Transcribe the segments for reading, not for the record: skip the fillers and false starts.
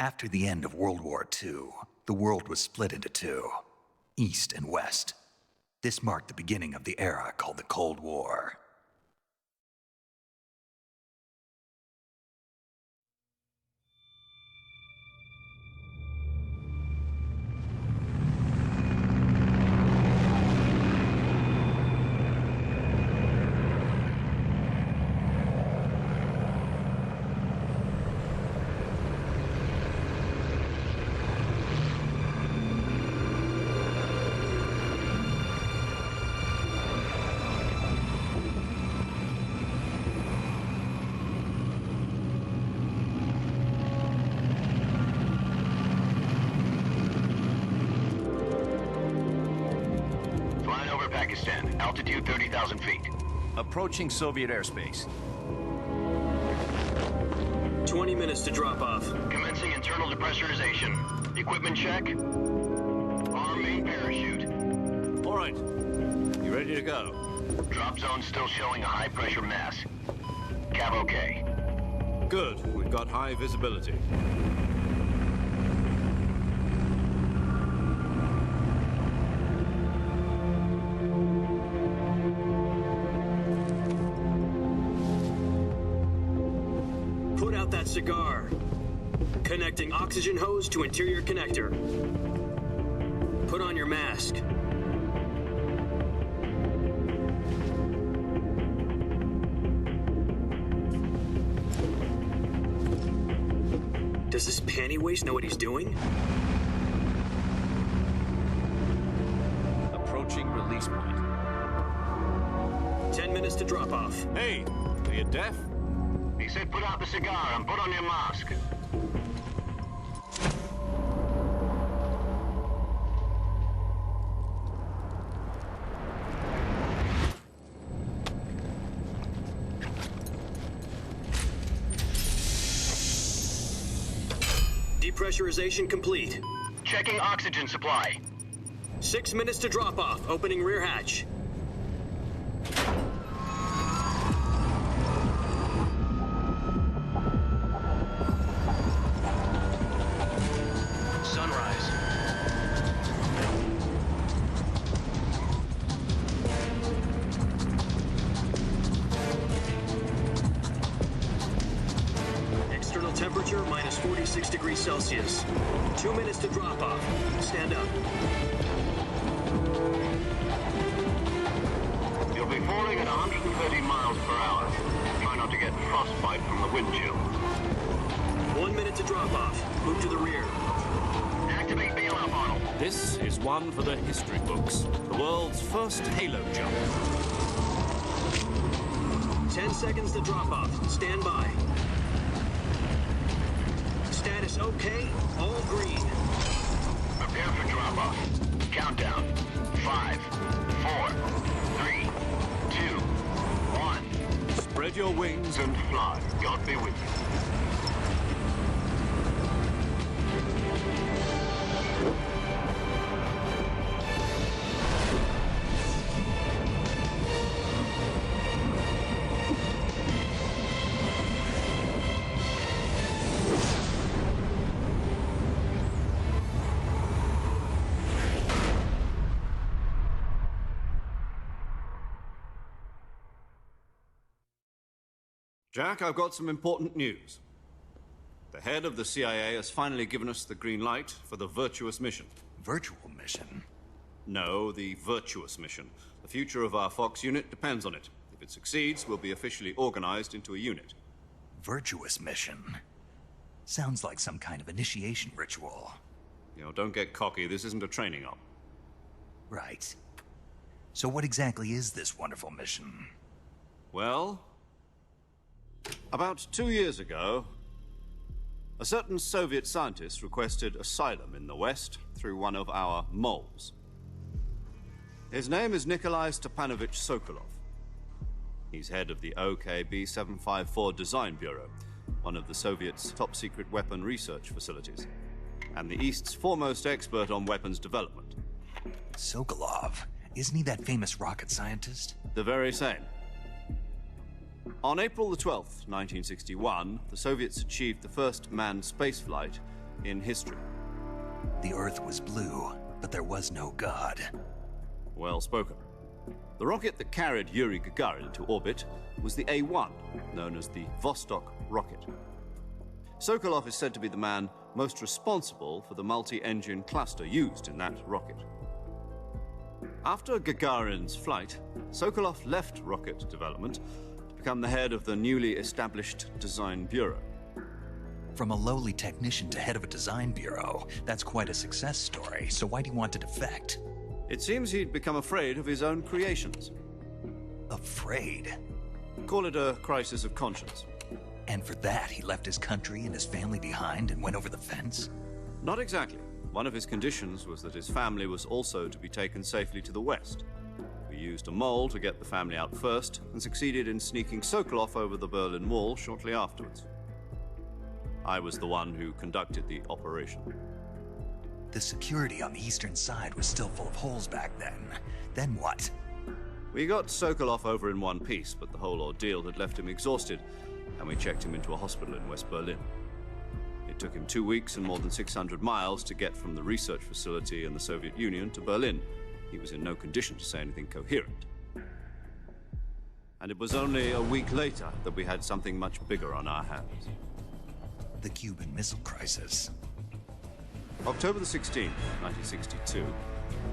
After the end of World War II, the world was split into two, East and West. This marked the beginning of the era called the Cold War. Altitude 30,000 feet. Approaching Soviet airspace. 20 minutes to drop off. Commencing internal depressurization. Equipment check. Arm main parachute. All right. You ready to go? Drop zone still showing a high pressure mass. Cav okay. Good. We've got high visibility. Cigar. Connecting oxygen hose to interior connector. Put on your mask. Does this panty waste know what he's doing? Approaching release point. 10 minutes to drop off. Hey, are you deaf? He said put out the cigar and put on your mask. Depressurization complete. Checking oxygen supply. 6 minutes to drop off. Opening rear hatch. Temperature minus 46 degrees Celsius. 2 minutes to drop off. Stand up. You'll be falling at 130 miles per hour. Try not to get frostbite from the wind chill. 1 minute to drop off. Move to the rear. Activate bailout model. This is one for the history books. The world's first halo jump. 10 seconds to drop off. Stand by. Status okay, all green. Prepare for drop-off. Countdown. 5, 4, 3, 2, 1. Spread your wings And fly. God be with you. Jack, I've got some important news. The head of the CIA has finally given us the green light for the Virtuous mission. Virtual mission? No, the Virtuous mission. The future of our Fox unit depends on it. If it succeeds, we'll be officially organized into a unit. Virtuous mission? Sounds like some kind of initiation ritual. You know, don't get cocky. This isn't a training op. Right. So what exactly is this wonderful mission? Well, about 2 years ago, a certain Soviet scientist requested asylum in the West through one of our moles. His name is Nikolai Stepanovich Sokolov. He's head of the OKB 754 Design Bureau, one of the Soviets' top-secret weapon research facilities, and the East's foremost expert on weapons development. Sokolov? Isn't he that famous rocket scientist? The very same. On April the 12th, 1961, the Soviets achieved the first manned spaceflight in history. The Earth was blue, but there was no God. Well spoken. The rocket that carried Yuri Gagarin into orbit was the A-1, known as the Vostok rocket. Sokolov is said to be the man most responsible for the multi-engine cluster used in that rocket. After Gagarin's flight, Sokolov left rocket development to become the head of the newly established Design Bureau. From a lowly technician to head of a design bureau, that's quite a success story, so why do you want to defect? It seems he'd become afraid of his own creations. Afraid? Call it a crisis of conscience. And for that, he left his country and his family behind and went over the fence? Not exactly. One of his conditions was that his family was also to be taken safely to the west. We used a mole to get the family out first and succeeded in sneaking Sokolov over the Berlin Wall shortly afterwards. I was the one who conducted the operation. The security on the eastern side was still full of holes back then. Then what? We got Sokolov over in one piece, but the whole ordeal had left him exhausted, and we checked him into a hospital in West Berlin. It took him 2 weeks and more than 600 miles to get from the research facility in the Soviet Union to Berlin. He was in no condition to say anything coherent. And it was only a week later that we had something much bigger on our hands. The Cuban Missile Crisis. October the 16th, 1962,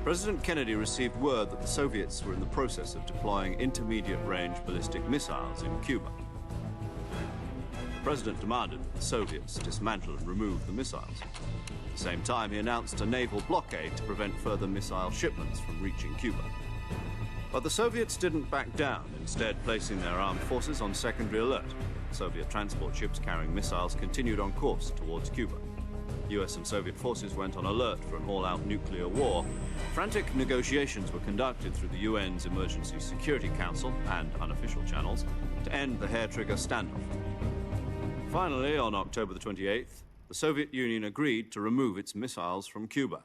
President Kennedy received word that the Soviets were in the process of deploying intermediate-range ballistic missiles in Cuba. The President demanded that the Soviets dismantle and remove the missiles. At the same time, he announced a naval blockade to prevent further missile shipments from reaching Cuba. But the Soviets didn't back down, instead placing their armed forces on secondary alert. Soviet transport ships carrying missiles continued on course towards Cuba. US and Soviet forces went on alert for an all-out nuclear war. Frantic negotiations were conducted through the UN's Emergency Security Council and unofficial channels to end the hair-trigger standoff. Finally, on October the 28th, the Soviet Union agreed to remove its missiles from Cuba,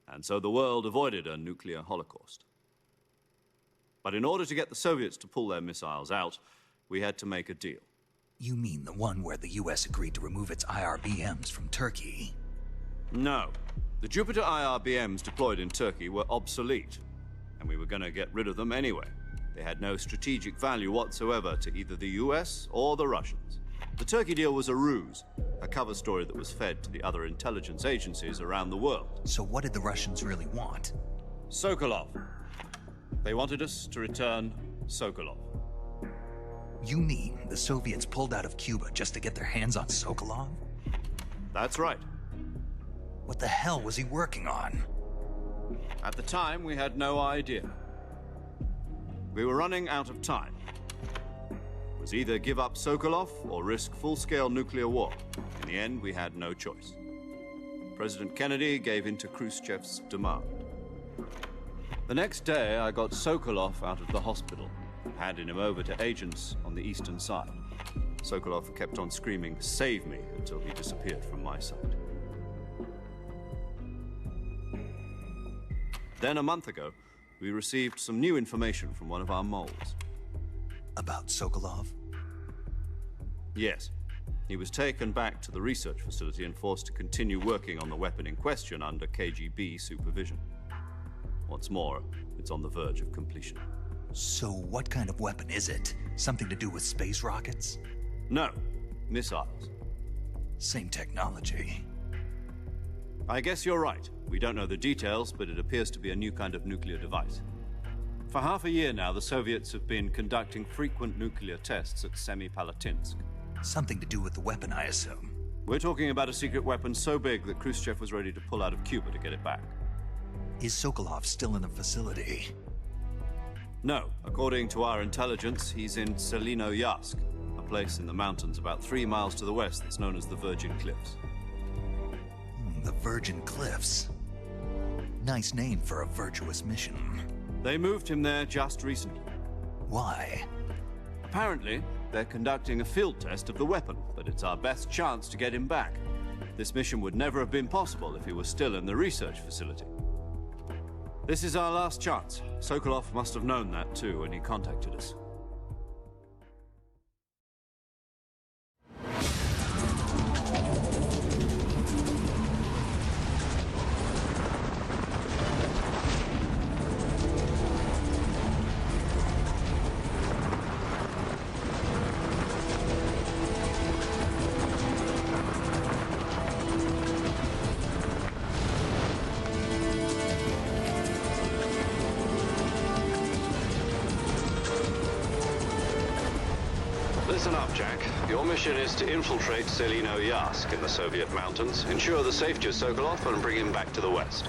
and so the world avoided a nuclear holocaust. But in order to get the Soviets to pull their missiles out, we had to make a deal. You mean the one where the US agreed to remove its IRBMs from Turkey? No. The Jupiter IRBMs deployed in Turkey were obsolete, and we were going to get rid of them anyway. They had no strategic value whatsoever to either the US or the Russians. The Turkey deal was a ruse, a cover story that was fed to the other intelligence agencies around the world. So what did the Russians really want? Sokolov. They wanted us to return Sokolov. You mean the Soviets pulled out of Cuba just to get their hands on Sokolov? That's right. What the hell was he working on? At the time, we had no idea. We were running out of time. It was either give up Sokolov or risk full-scale nuclear war. In the end, we had no choice. President Kennedy gave in to Khrushchev's demand. The next day, I got Sokolov out of the hospital, handing him over to agents on the eastern side. Sokolov kept on screaming, "Save me," until he disappeared from my sight. Then a month ago, we received some new information from one of our moles. About Sokolov? Yes. He was taken back to the research facility and forced to continue working on the weapon in question under KGB supervision. What's more, it's on the verge of completion. So what kind of weapon is it? Something to do with space rockets? No, missiles. Same technology. I guess you're right. We don't know the details, but it appears to be a new kind of nuclear device. For half a year now, the Soviets have been conducting frequent nuclear tests at Semipalatinsk. Something to do with the weapon, I assume. We're talking about a secret weapon so big that Khrushchev was ready to pull out of Cuba to get it back. Is Sokolov still in the facility? No. According to our intelligence, he's in Selinoyarsk, a place in the mountains about 3 miles to the west that's known as the Virgin Cliffs. The Virgin Cliffs. Nice name for a virtuous mission. They moved him there just recently. Why? Apparently, they're conducting a field test of the weapon, but it's our best chance to get him back. This mission would never have been possible if he was still in the research facility. This is our last chance. Sokolov must have known that too when he contacted us. Listen up, Jack. Your mission is to infiltrate Selino Yask in the Soviet mountains, ensure the safety of Sokolov, and bring him back to the West.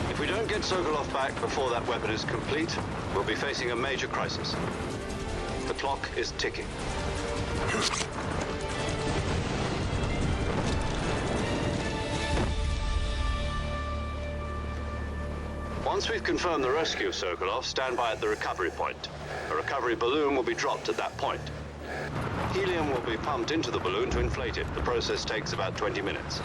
If we don't get Sokolov back before that weapon is complete, we'll be facing a major crisis. The clock is ticking. Once we've confirmed the rescue of Sokolov, stand by at the recovery point. A recovery balloon will be dropped at that point. Helium will be pumped into the balloon to inflate it. The process takes about 20 minutes.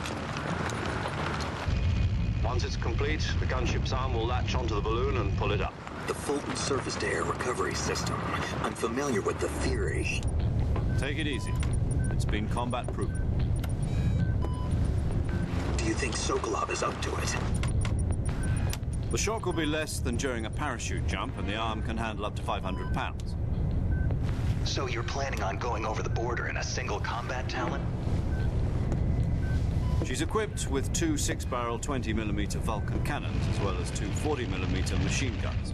Once it's complete, the gunship's arm will latch onto the balloon and pull it up. The Fulton surface-to-air recovery system. I'm familiar with the theory. Take it easy. It's been combat-proven. Do you think Sokolov is up to it? The shock will be less than during a parachute jump, and the arm can handle up to 500 pounds. So you're planning on going over the border in a single combat Talon? She's equipped with two 6-barrel 20mm Vulcan cannons, as well as two 40mm machine guns.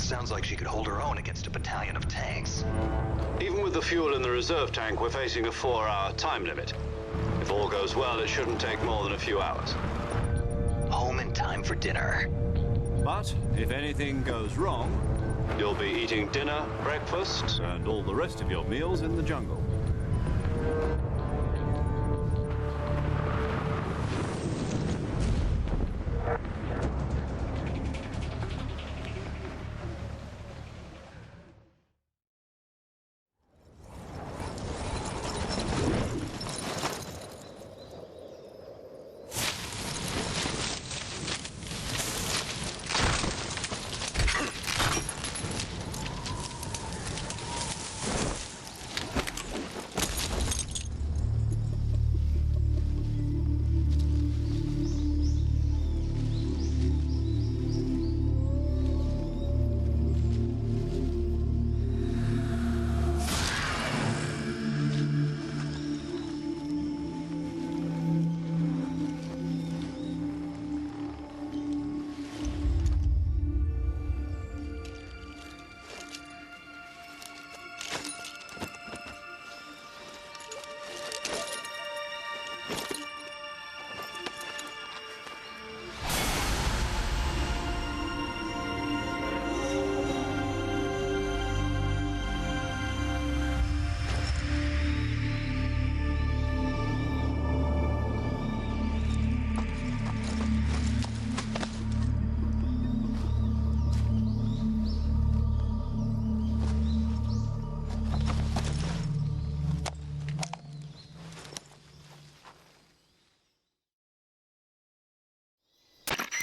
Sounds like she could hold her own against a battalion of tanks. Even with the fuel in the reserve tank, we're facing a 4-hour time limit. If all goes well, it shouldn't take more than a few hours. Home in time for dinner. But if anything goes wrong, you'll be eating dinner, breakfast, and all the rest of your meals in the jungle.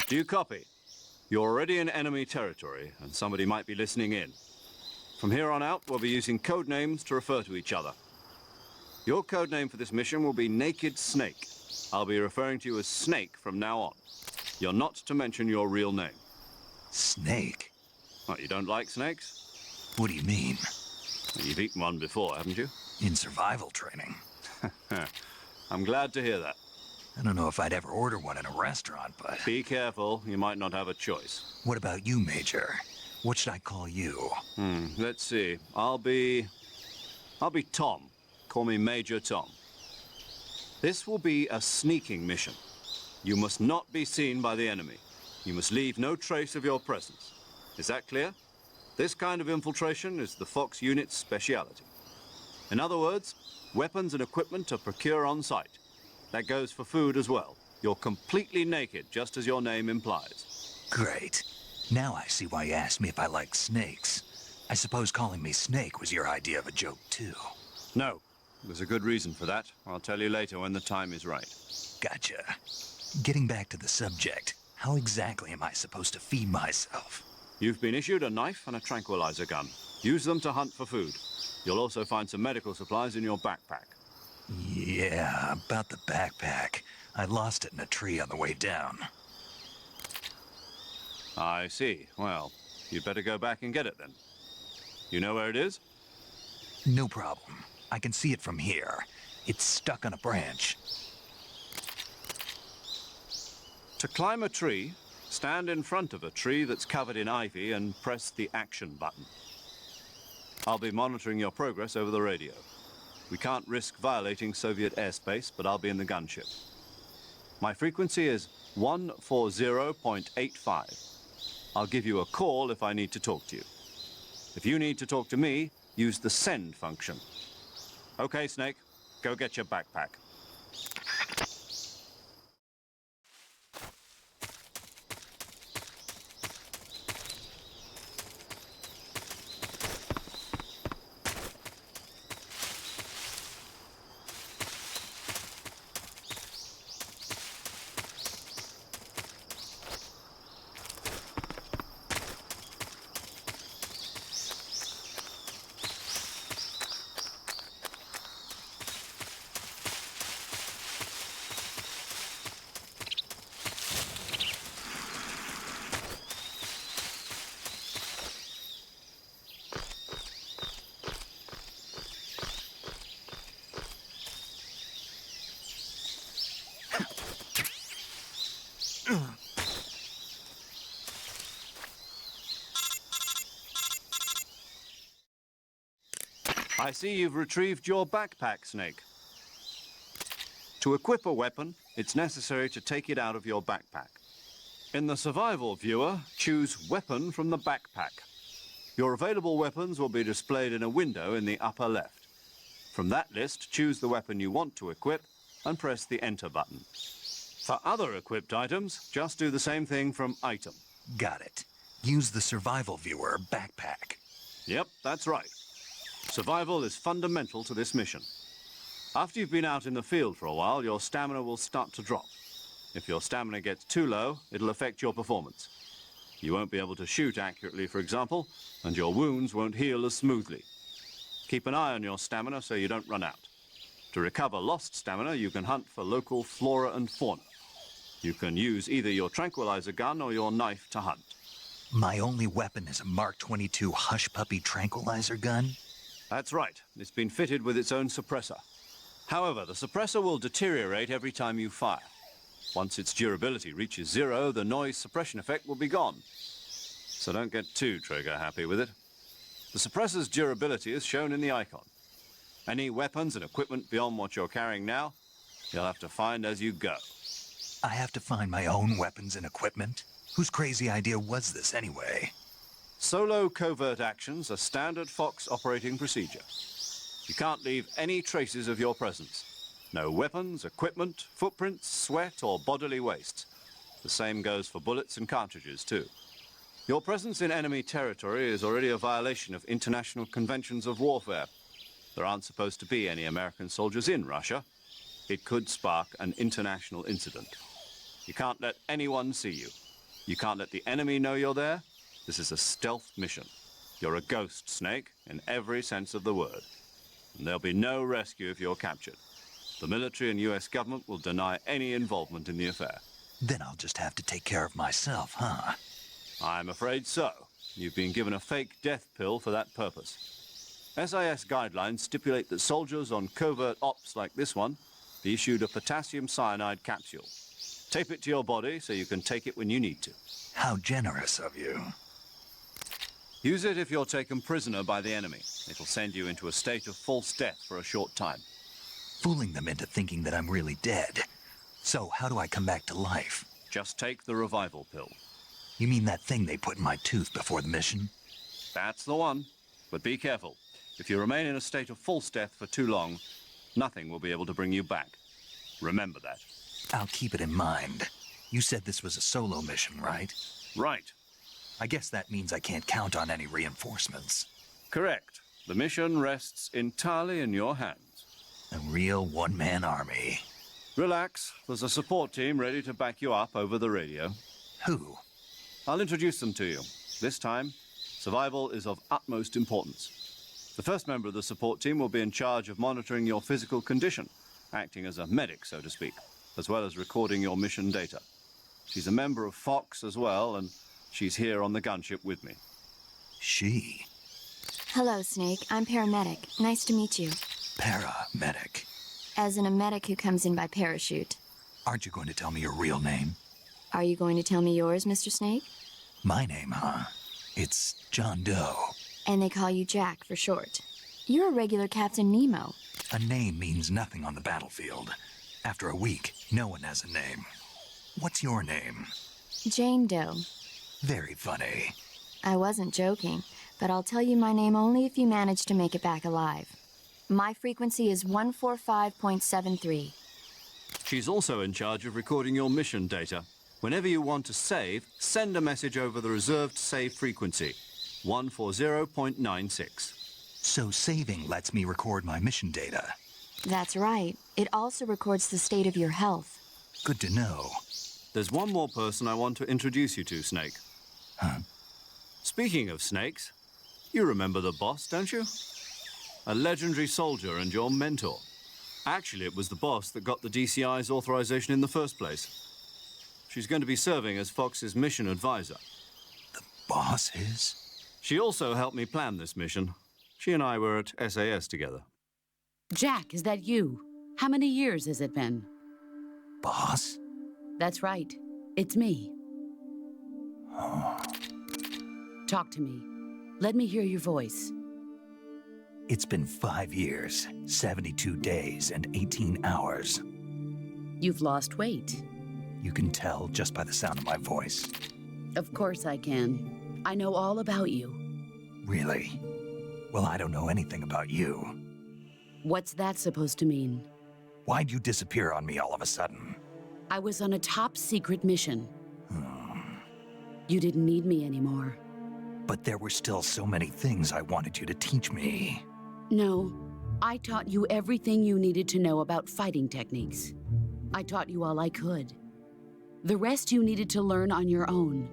Do you copy? You're already in enemy territory, and somebody might be listening in. From here on out, we'll be using code names to refer to each other. Your code name for this mission will be Naked Snake. I'll be referring to you as Snake from now on. You're not to mention your real name. Snake? What, you don't like snakes? What do you mean? You've eaten one before, haven't you? In survival training. I'm glad to hear that. I don't know if I'd ever order one in a restaurant, but... Be careful, you might not have a choice. What about you, Major? What should I call you? Let's see. I'll be Tom. Call me Major Tom. This will be a sneaking mission. You must not be seen by the enemy. You must leave no trace of your presence. Is that clear? This kind of infiltration is the Fox unit's speciality. In other words, weapons and equipment are procured on site. That goes for food as well. You're completely naked, just as your name implies. Great. Now I see why you asked me if I like snakes. I suppose calling me Snake was your idea of a joke, too. No. There's a good reason for that. I'll tell you later when the time is right. Gotcha. Getting back to the subject, how exactly am I supposed to feed myself? You've been issued a knife and a tranquilizer gun. Use them to hunt for food. You'll also find some medical supplies in your backpack. Yeah, about the backpack. I lost it in a tree on the way down. I see. Well, you'd better go back and get it then. You know where it is? No problem. I can see it from here. It's stuck on a branch. To climb a tree, Stand in front of a tree that's covered in ivy and press the action button. I'll be monitoring your progress over the radio. We can't risk violating Soviet airspace, but I'll be in the gunship. My frequency is 140.85. I'll give you a call if I need to talk to you. If you need to talk to me, use the send function. Okay, Snake, go get your backpack. I see you've retrieved your backpack, Snake. To equip a weapon, it's necessary to take it out of your backpack. In the survival viewer, choose Weapon from the backpack. Your available weapons will be displayed in a window in the upper left. From that list, choose the weapon you want to equip and press the Enter button. For other equipped items, just do the same thing from Item. Got it. Use the survival viewer backpack. Yep, that's right. Survival is fundamental to this mission. After you've been out in the field for a while, your stamina will start to drop. If your stamina gets too low, it'll affect your performance. You won't be able to shoot accurately, for example, and your wounds won't heal as smoothly. Keep an eye on your stamina so you don't run out. To recover lost stamina, you can hunt for local flora and fauna. You can use either your tranquilizer gun or your knife to hunt. My only weapon is a Mark 22 Hush Puppy tranquilizer gun? That's right. It's been fitted with its own suppressor. However, the suppressor will deteriorate every time you fire. Once its durability reaches 0, the noise suppression effect will be gone. So don't get too trigger happy with it. The suppressor's durability is shown in the icon. Any weapons and equipment beyond what you're carrying now, you'll have to find as you go. I have to find my own weapons and equipment? Whose crazy idea was this anyway? Solo covert actions are standard Fox operating procedure. You can't leave any traces of your presence. No weapons, equipment, footprints, sweat, or bodily waste. The same goes for bullets and cartridges, too. Your presence in enemy territory is already a violation of international conventions of warfare. There aren't supposed to be any American soldiers in Russia. It could spark an international incident. You can't let anyone see you. You can't let the enemy know you're there. This is a stealth mission. You're a ghost, Snake, in every sense of the word. And there'll be no rescue if you're captured. The military and US government will deny any involvement in the affair. Then I'll just have to take care of myself, huh? I'm afraid so. You've been given a fake death pill for that purpose. SIS guidelines stipulate that soldiers on covert ops like this one be issued a potassium cyanide capsule. Tape it to your body so you can take it when you need to. How generous of you. Use it if you're taken prisoner by the enemy. It'll send you into a state of false death for a short time. Fooling them into thinking that I'm really dead. So how do I come back to life? Just take the revival pill. You mean that thing they put in my tooth before the mission? That's the one. But be careful. If you remain in a state of false death for too long, nothing will be able to bring you back. Remember that. I'll keep it in mind. You said this was a solo mission, right? Right. I guess that means I can't count on any reinforcements. Correct. The mission rests entirely in your hands. A real one-man army. Relax. There's a support team ready to back you up over the radio. Who? I'll introduce them to you. This time, survival is of utmost importance. The first member of the support team will be in charge of monitoring your physical condition, acting as a medic, so to speak, as well as recording your mission data. She's a member of Fox as well, and she's here on the gunship with me. She? Hello, Snake. I'm paramedic. Nice to meet you. Paramedic. As in a medic who comes in by parachute. Aren't you going to tell me your real name? Are you going to tell me yours, Mr. Snake? My name, huh? It's John Doe. And they call you Jack for short. You're a regular Captain Nemo. A name means nothing on the battlefield. After a week, no one has a name. What's your name? Jane Doe. Very funny. I wasn't joking, but I'll tell you my name only if you manage to make it back alive. My frequency is 145.73. She's also in charge of recording your mission data. Whenever you want to save, send a message over the reserved save frequency, 140.96. So saving lets me record my mission data. That's right. It also records the state of your health. Good to know. There's one more person I want to introduce you to, Snake. Huh? Speaking of snakes, you remember the boss, don't you? A legendary soldier and your mentor. Actually, it was the boss that got the DCI's authorization in the first place. She's going to be serving as Fox's mission advisor. The boss is? She also helped me plan this mission. She and I were at SAS together. Jack, is that you? How many years has it been? Boss? That's right. It's me. Talk to me. Let me hear your voice. It's been 5 years, 72 days, and 18 hours. You've lost weight. You can tell just by the sound of my voice. Of course I can. I know all about you. Really? Well, I don't know anything about you. What's that supposed to mean? Why'd you disappear on me all of a sudden? I was on a top-secret mission. You didn't need me anymore. But there were still so many things I wanted you to teach me. No, I taught you everything you needed to know about fighting techniques. I taught you all I could. The rest you needed to learn on your own.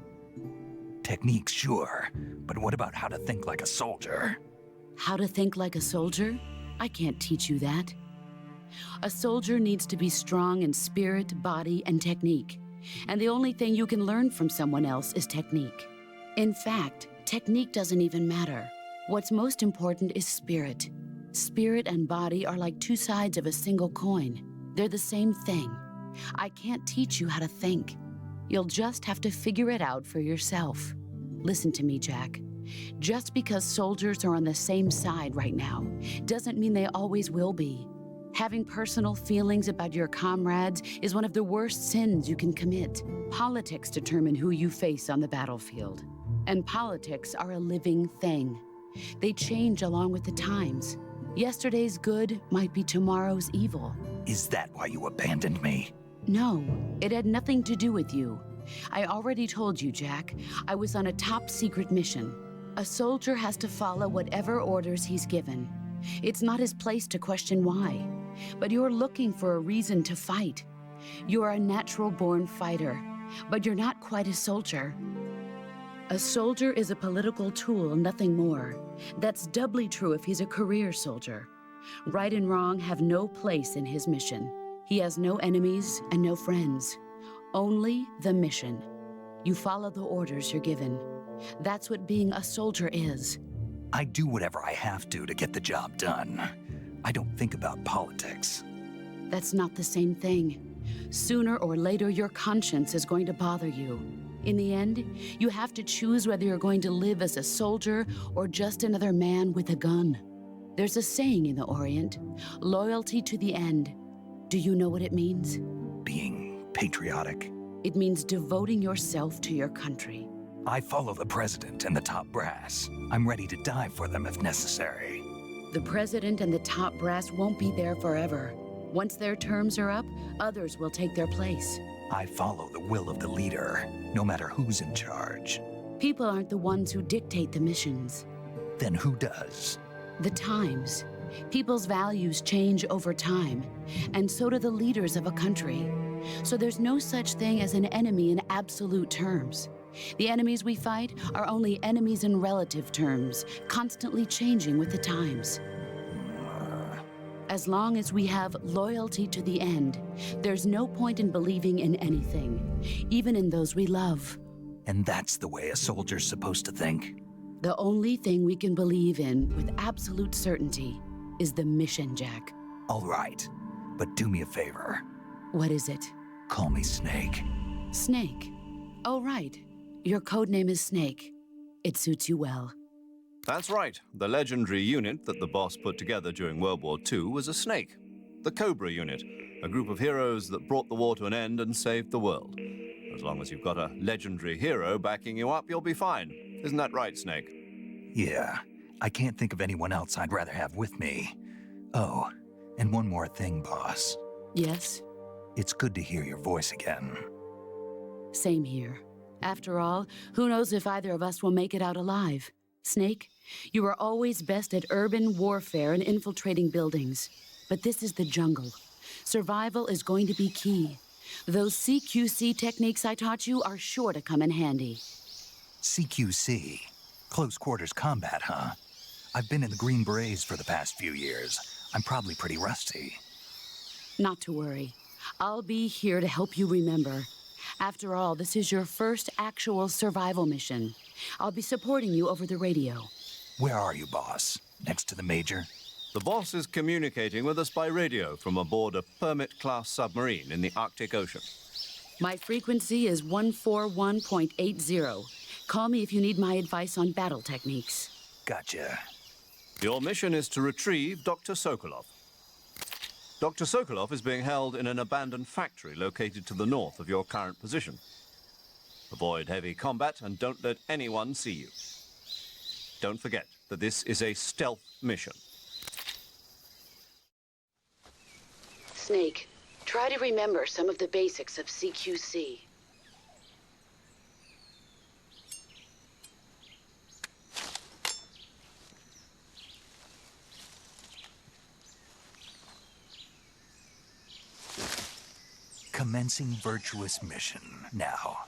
Techniques, sure. But what about how to think like a soldier? How to think like a soldier? I can't teach you that. A soldier needs to be strong in spirit, body, and technique. And the only thing you can learn from someone else is technique. In fact, technique doesn't even matter. What's most important is spirit. Spirit and body are like two sides of a single coin. They're the same thing. I can't teach you how to think. You'll just have to figure it out for yourself. Listen to me, Jack. Just because soldiers are on the same side right now doesn't mean they always will be. Having personal feelings about your comrades is one of the worst sins you can commit. Politics determine who you face on the battlefield. And politics are a living thing. They change along with the times. Yesterday's good might be tomorrow's evil. Is that why you abandoned me? No, it had nothing to do with you. I already told you, Jack. I was on a top-secret mission. A soldier has to follow whatever orders he's given. It's not his place to question why. But you're looking for a reason to fight. You're a natural-born fighter, but you're not quite a soldier. A soldier is a political tool, nothing more. That's doubly true if he's a career soldier. Right and wrong have no place in his mission. He has no enemies and no friends. Only the mission. You follow the orders you're given. That's what being a soldier is. I do whatever I have to get the job done. I don't think about politics. That's not the same thing. Sooner or later, your conscience is going to bother you. In the end, you have to choose whether you're going to live as a soldier or just another man with a gun. There's a saying in the Orient, loyalty to the end. Do you know what it means? Being patriotic. It means devoting yourself to your country. I follow the president and the top brass. I'm ready to die for them if necessary. The president and the top brass won't be there forever. Once their terms are up, others will take their place. I follow the will of the leader, no matter who's in charge. People aren't the ones who dictate the missions. Then who does? The times. People's values change over time, and so do the leaders of a country. So there's no such thing as an enemy in absolute terms. The enemies we fight are only enemies in relative terms, constantly changing with the times. As long as we have loyalty to the end, there's no point in believing in anything, even in those we love. And that's the way a soldier's supposed to think? The only thing we can believe in with absolute certainty is the mission, Jack. All right, but do me a favor. What is it? Call me Snake. Snake. Oh, right. Your code name is Snake. It suits you well. That's right. The legendary unit that the boss put together during World War II was a snake. The Cobra Unit, a group of heroes that brought the war to an end and saved the world. As long as you've got a legendary hero backing you up, you'll be fine. Isn't that right, Snake? Yeah, I can't think of anyone else I'd rather have with me. Oh, and one more thing, boss. Yes? It's good to hear your voice again. Same here. After all, who knows if either of us will make it out alive? Snake, you are always best at urban warfare and infiltrating buildings. But this is the jungle. Survival is going to be key. Those CQC techniques I taught you are sure to come in handy. CQC? Close quarters combat, huh? I've been in the Green Berets for the past few years. I'm probably pretty rusty. Not to worry. I'll be here to help you remember. After all, this is your first actual survival mission. I'll be supporting you over the radio. Where are you, boss? Next to the Major? The boss is communicating with us by radio from aboard a Permit-class submarine in the Arctic Ocean. My frequency is 141.80. Call me if you need my advice on battle techniques. Gotcha. Your mission is to retrieve Dr. Sokolov. Dr. Sokolov is being held in an abandoned factory located to the north of your current position. Avoid heavy combat and don't let anyone see you. Don't forget that this is a stealth mission. Snake, try to remember some of the basics of CQC. Commencing virtuous mission now.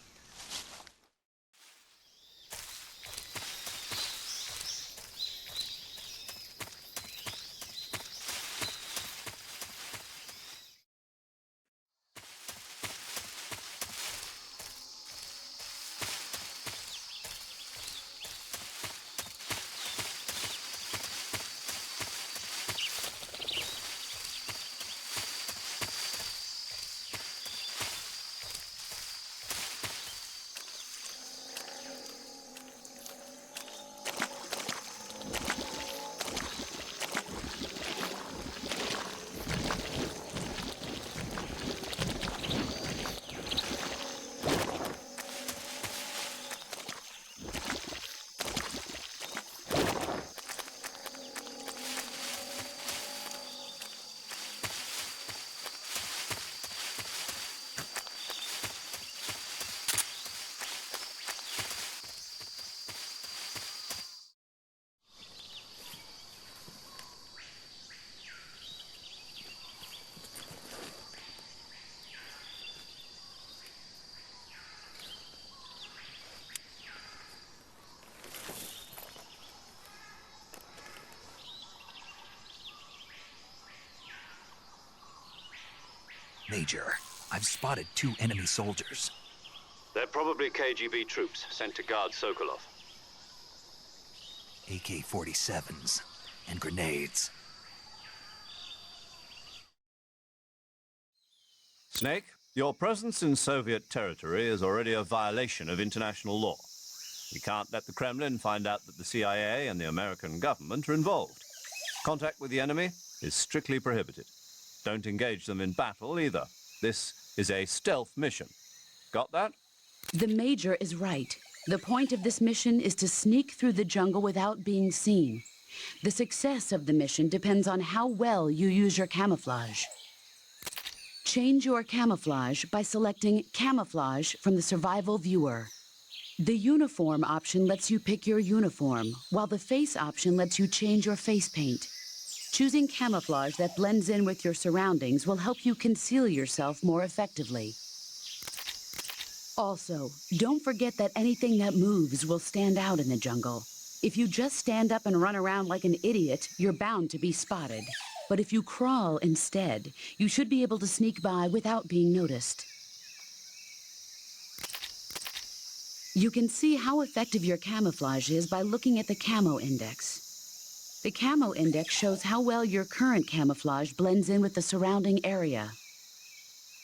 Major, I've spotted 2 enemy soldiers. They're probably KGB troops sent to guard Sokolov. AK-47s and grenades. Snake, your presence in Soviet territory is already a violation of international law. We can't let the Kremlin find out that the CIA and the American government are involved. Contact with the enemy is strictly prohibited. Don't engage them in battle either. This is a stealth mission. Got that? The Major is right. The point of this mission is to sneak through the jungle without being seen. The success of the mission depends on how well you use your camouflage. Change your camouflage by selecting Camouflage from the Survival Viewer. The Uniform option lets you pick your uniform, while the Face option lets you change your face paint. Choosing camouflage that blends in with your surroundings will help you conceal yourself more effectively. Also, don't forget that anything that moves will stand out in the jungle. If you just stand up and run around like an idiot, you're bound to be spotted. But if you crawl instead, you should be able to sneak by without being noticed. You can see how effective your camouflage is by looking at the Camo Index. The Camo Index shows how well your current camouflage blends in with the surrounding area.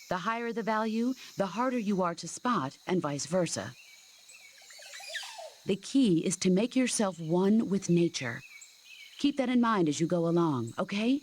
The higher the value, the harder you are to spot, and vice versa. The key is to make yourself one with nature. Keep that in mind as you go along, okay?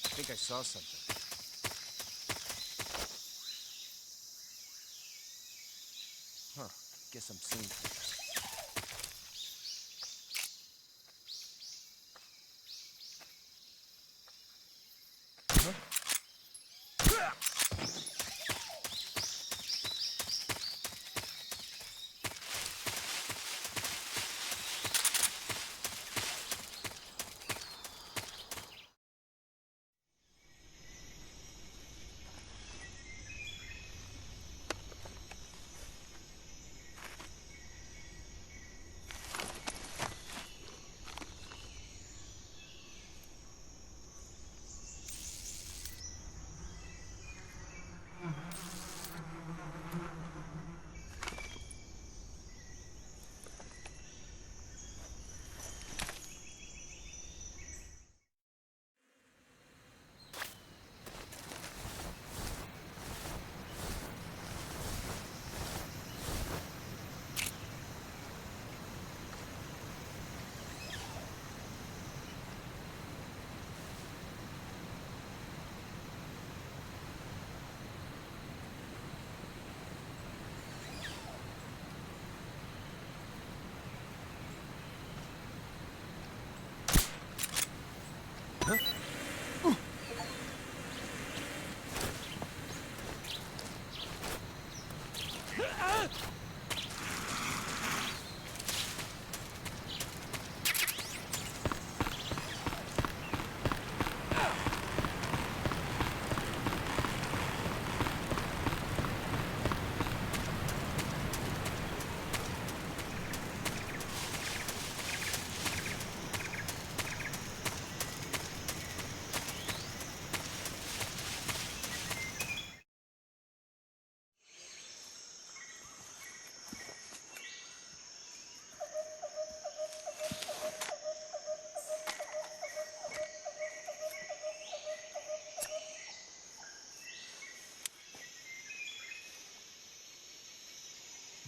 I think I saw something. Huh. Guess I'm seeing things.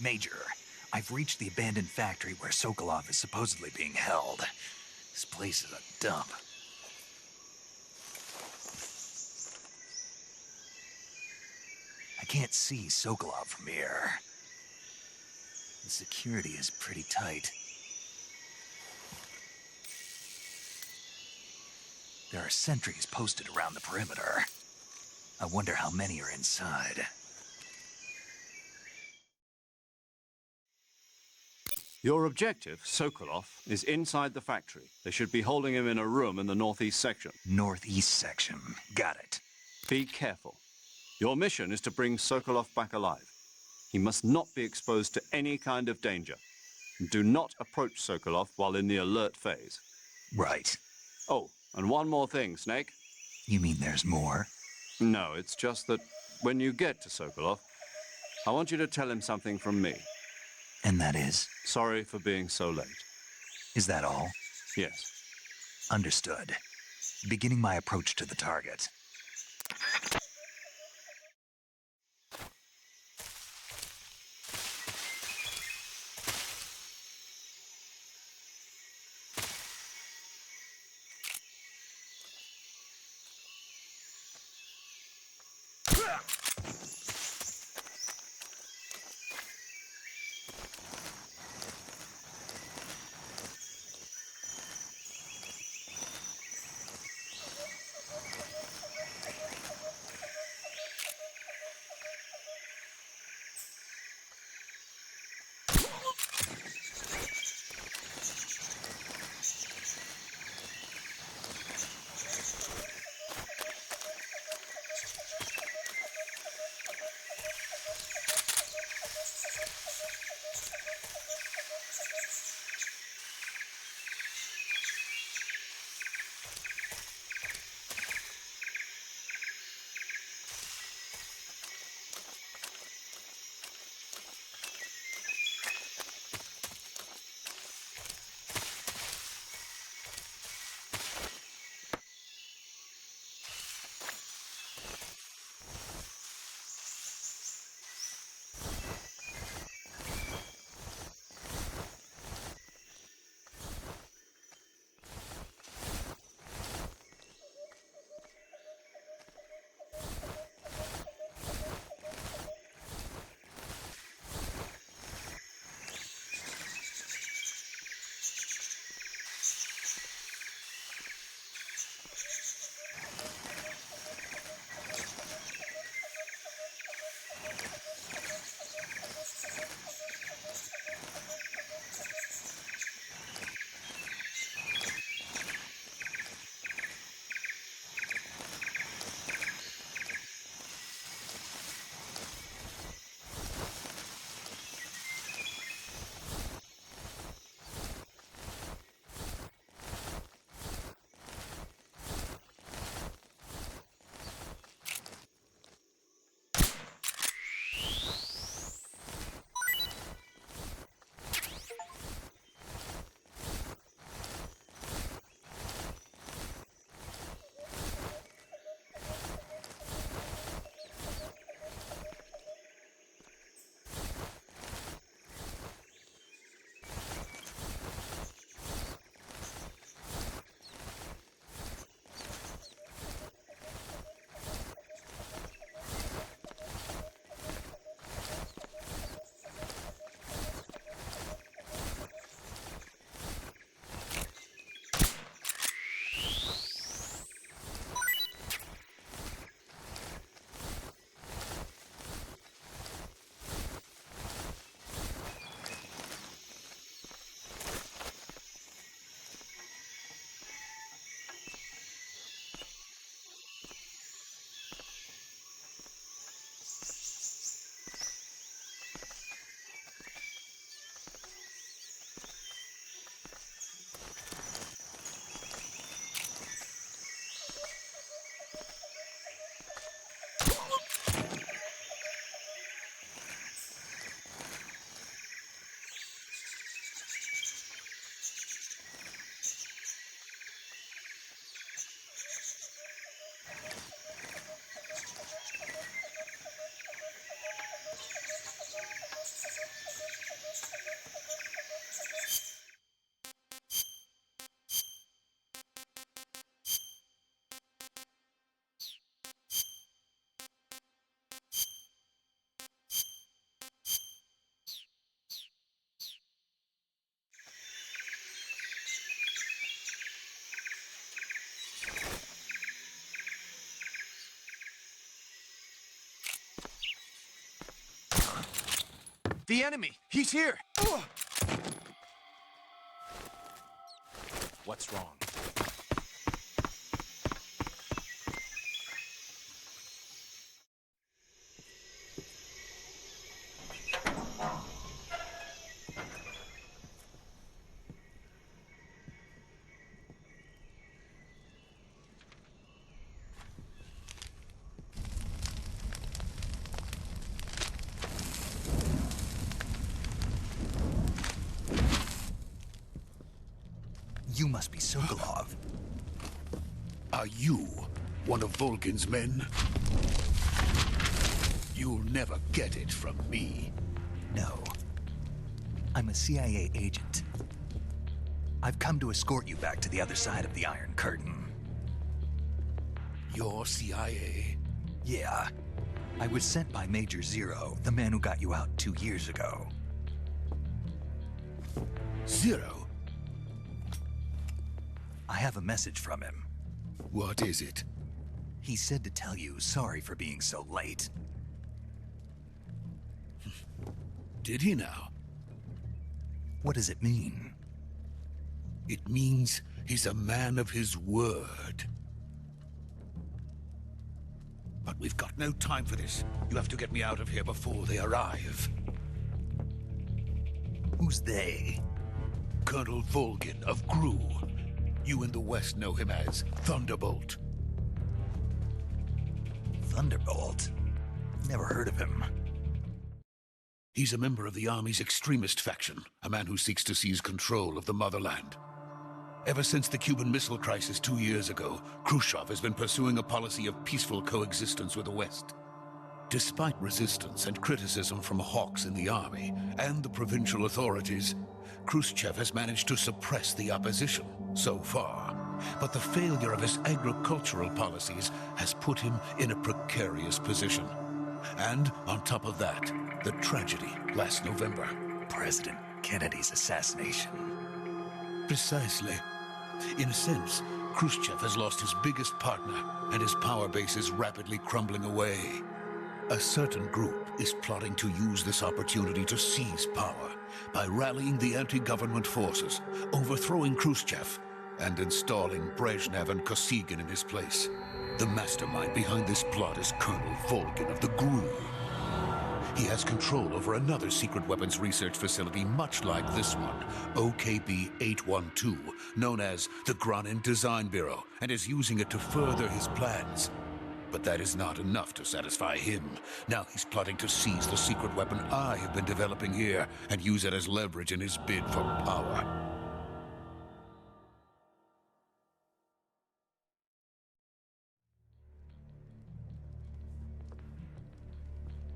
Major, I've reached the abandoned factory where Sokolov is supposedly being held. This place is a dump. I can't see Sokolov from here. The security is pretty tight. There are sentries posted around the perimeter. I wonder how many are inside. Your objective, Sokolov, is inside the factory. They should be holding him in a room in the northeast section. Northeast section. Got it. Be careful. Your mission is to bring Sokolov back alive. He must not be exposed to any kind of danger. Do not approach Sokolov while in the alert phase. Right. Oh, and one more thing, Snake. You mean there's more? No, it's just that when you get to Sokolov, I want you to tell him something from me. And that is? Sorry for being so late. Is that all? Yes. Understood. Beginning my approach to the target. The enemy! He's here! What's wrong? You must be Sokolov. Are you one of Volgin's men? You'll never get it from me. No. I'm a CIA agent. I've come to escort you back to the other side of the Iron Curtain. You're CIA? Yeah. I was sent by Major Zero, the man who got you out 2 years ago. Zero? I have a message from him. What is it? He said to tell you sorry for being so late. Did he now? What does it mean? It means he's a man of his word. But we've got no time for this. You have to get me out of here before they arrive. Who's they? Colonel Volgin of GRU. You in the West know him as Thunderbolt. Thunderbolt? Never heard of him. He's a member of the Army's extremist faction, a man who seeks to seize control of the motherland. Ever since the Cuban Missile Crisis 2 years ago, Khrushchev has been pursuing a policy of peaceful coexistence with the West. Despite resistance and criticism from hawks in the army and the provincial authorities, Khrushchev has managed to suppress the opposition so far. But the failure of his agricultural policies has put him in a precarious position. And on top of that, the tragedy last November. President Kennedy's assassination. Precisely. In a sense, Khrushchev has lost his biggest partner, and his power base is rapidly crumbling away. A certain group is plotting to use this opportunity to seize power by rallying the anti-government forces, overthrowing Khrushchev, and installing Brezhnev and Kosygin in his place. The mastermind behind this plot is Colonel Volgin of the GRU. He has control over another secret weapons research facility much like this one, OKB-812, known as the Granin Design Bureau, and is using it to further his plans. But that is not enough to satisfy him. Now he's plotting to seize the secret weapon I have been developing here and use it as leverage in his bid for power.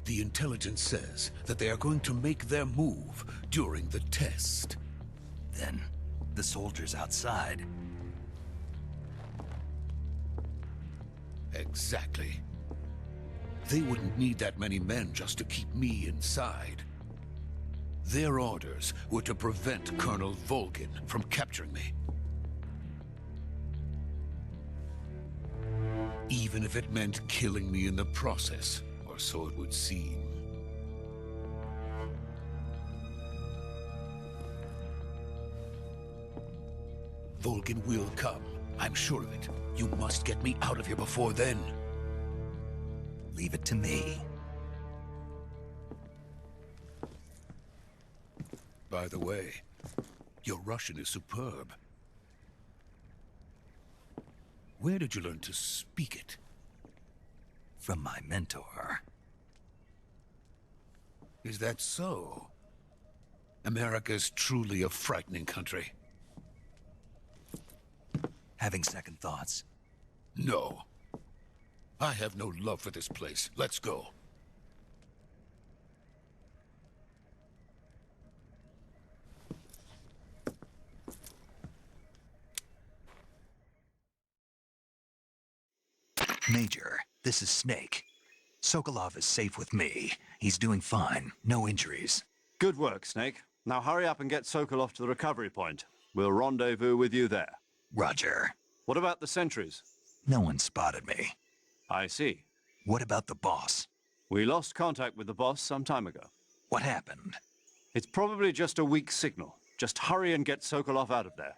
The intelligence says that they are going to make their move during the test. Then, the soldiers outside. Exactly. They wouldn't need that many men just to keep me inside. Their orders were to prevent Colonel Volgin from capturing me. Even if it meant killing me in the process. So it would seem. Volgin will come. I'm sure of it. You must get me out of here before then. Leave it to me. By the way, your Russian is superb. Where did you learn to speak it? From my mentor. Is that so? America's truly a frightening country. Having second thoughts? No. I have no love for this place. Let's go. Major, this is Snake. Sokolov is safe with me. He's doing fine. No injuries. Good work, Snake. Now hurry up and get Sokolov to the recovery point. We'll rendezvous with you there. Roger. What about the sentries? No one spotted me. I see. What about the boss? We lost contact with the boss some time ago. What happened? It's probably just a weak signal. Just hurry and get Sokolov out of there.